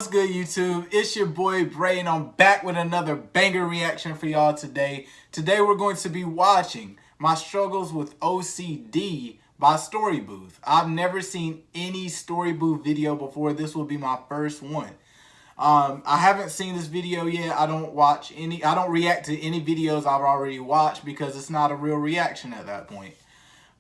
What's good, YouTube? It's your boy Bray, and I'm back with another banger reaction for y'all today. Today we're going to be watching My Struggles with OCD by Storybooth. I've never seen any Storybooth video before. This will be my first one. I haven't seen this video yet. I don't react to any videos I've already watched because it's not a real reaction at that point.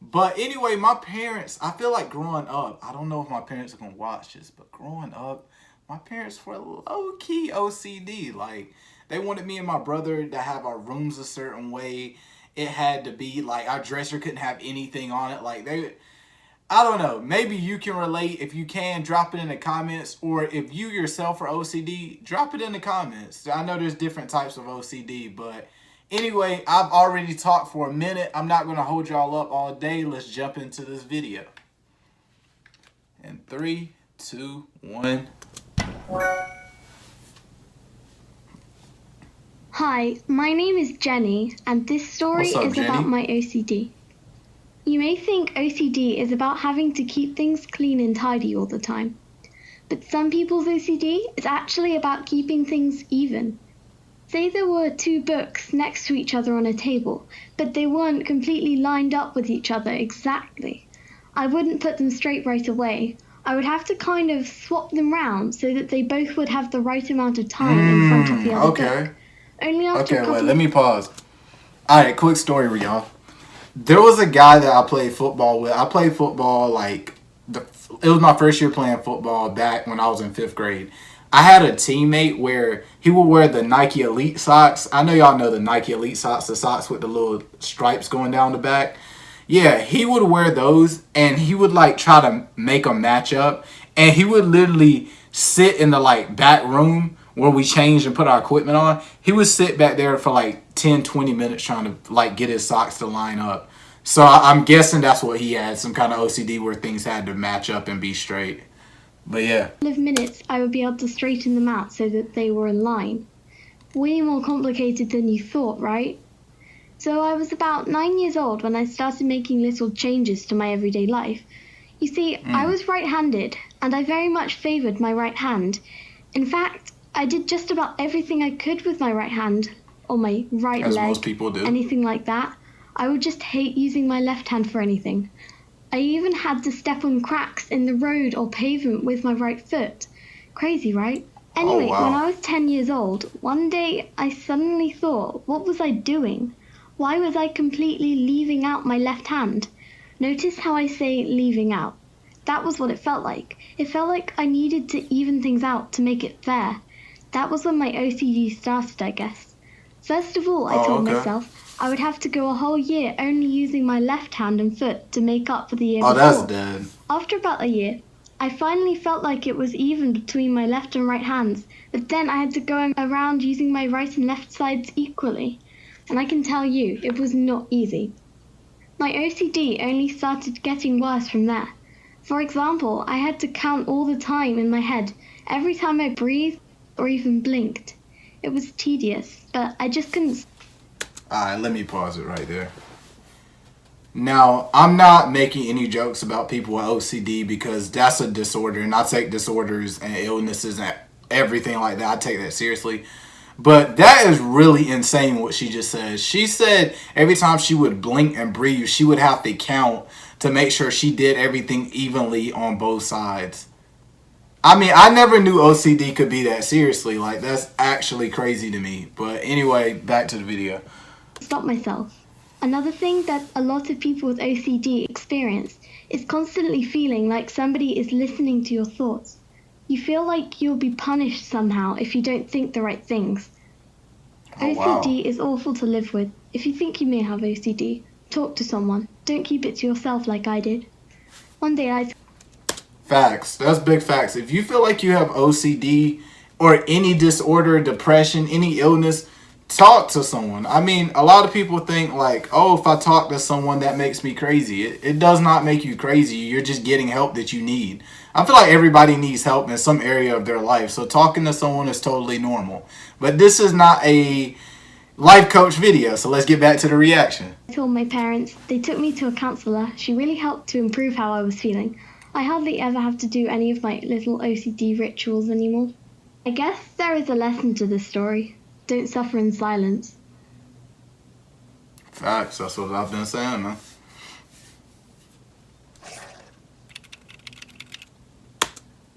But anyway, my parents, I feel like growing up, I don't know if my parents are going to watch this, but growing up, my parents were low-key OCD. Like, they wanted me and my brother to have our rooms a certain way. It had to be, like, our dresser couldn't have anything on it. Like, I don't know. Maybe you can relate. If you can, drop it in the comments. Or if you yourself are OCD, drop it in the comments. I know there's different types of OCD, but anyway, I've already talked for a minute. I'm not going to hold y'all up all day. Let's jump into this video. In 3, 2, 1. Hi, my name is Jenny, and this story What's up, is Jenny? about my OCD. You may think OCD is about having to keep things clean and tidy all the time, but some people's OCD is actually about keeping things even. Say there were two books next to each other on a table, but they weren't completely lined up with each other exactly. I wouldn't put them straight right away. I would have to kind of swap them round so that they both would have the right amount of time in front of the other book. Only after Okay, wait, let me pause. Alright, quick story for y'all. There was a guy that I played football with. I played football it was my first year playing football back when I was in 5th grade. I had a teammate where he would wear the Nike Elite socks. I know y'all know the Nike Elite socks, the socks with the little stripes going down the back. Yeah, he would wear those, and he would try to make a match up, and he would literally sit in the back room where we changed and put our equipment on. He would sit back there for 10-20 minutes trying to get his socks to line up. So I'm guessing that's what he had, some kind of OCD where things had to match up and be straight. But yeah. In minutes, I would be able to straighten them out so that they were in line. Way more complicated than you thought, right? So I was about 9 years old when I started making little changes to my everyday life. You see, I was right-handed, and I very much favoured my right hand. In fact, I did just about everything I could with my right hand, or my right leg, most people do. Anything like that. I would just hate using my left hand for anything. I even had to step on cracks in the road or pavement with my right foot. Crazy, right? Anyway, Oh, wow. When I was 10 years old, one day I suddenly thought, what was I doing? Why was I completely leaving out my left hand? Notice how I say leaving out. That was what it felt like. It felt like I needed to even things out to make it fair. That was when my OCD started, I guess. First of all, I told myself I would have to go a whole year only using my left hand and foot to make up for the year before. That's dead. After about a year, I finally felt like it was even between my left and right hands, but then I had to go around using my right and left sides equally. And I can tell you, it was not easy. My OCD only started getting worse from there. For example, I had to count all the time in my head, every time I breathed or even blinked. It was tedious, but I just couldn't. Alright, let me pause it right there. Now, I'm not making any jokes about people with OCD because that's a disorder, and I take disorders and illnesses and everything like that. I take that seriously. But that is really insane what she just said. She said every time she would blink and breathe, she would have to count to make sure she did everything evenly on both sides. I mean, I never knew OCD could be that seriously. That's actually crazy to me. But anyway, back to the video. Stop myself. Another thing that a lot of people with OCD experience is constantly feeling like somebody is listening to your thoughts. You feel like you'll be punished somehow if you don't think the right things. OCD is awful to live with. If you think you may have OCD, talk to someone. Don't keep it to yourself like I did. One day Facts. That's big facts. If you feel like you have OCD or any disorder, depression, any illness, talk to someone. I mean, a lot of people think oh, if I talk to someone, that makes me crazy. It does not make you crazy. You're just getting help that you need. I feel like everybody needs help in some area of their life. So talking to someone is totally normal. But this is not a life coach video. So let's get back to the reaction. I told my parents. They took me to a counsellor. She really helped to improve how I was feeling. I hardly ever have to do any of my little OCD rituals anymore. I guess there is a lesson to this story. Don't suffer in silence. Facts, that's what I've been saying, man.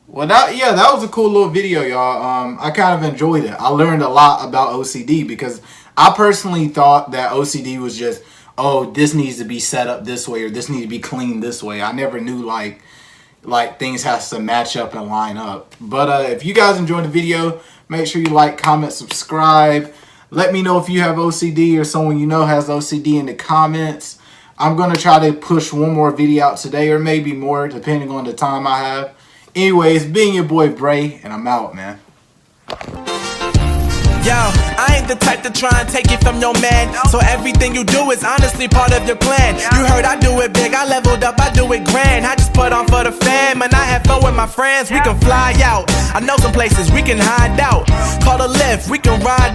Well, that was a cool little video, y'all. I kind of enjoyed it. I learned a lot about OCD because I personally thought that OCD was just, oh, this needs to be set up this way or this needs to be cleaned this way. I never knew like things has to match up and line up. But if you guys enjoyed the video, make sure you like, comment, subscribe. Let me know if you have OCD or someone you know has OCD in the comments. I'm going to try to push one more video out today or maybe more depending on the time I have. Anyways, being your boy Bray, and I'm out, man. Yo, I ain't the type to try and take it from your man. So everything you do is honestly part of your plan. You heard I do it big, I leveled up, I do it grand. I just put on for the fam, and I have fun with my friends. We can fly out, I know some places we can hide out. Call a lift, we can ride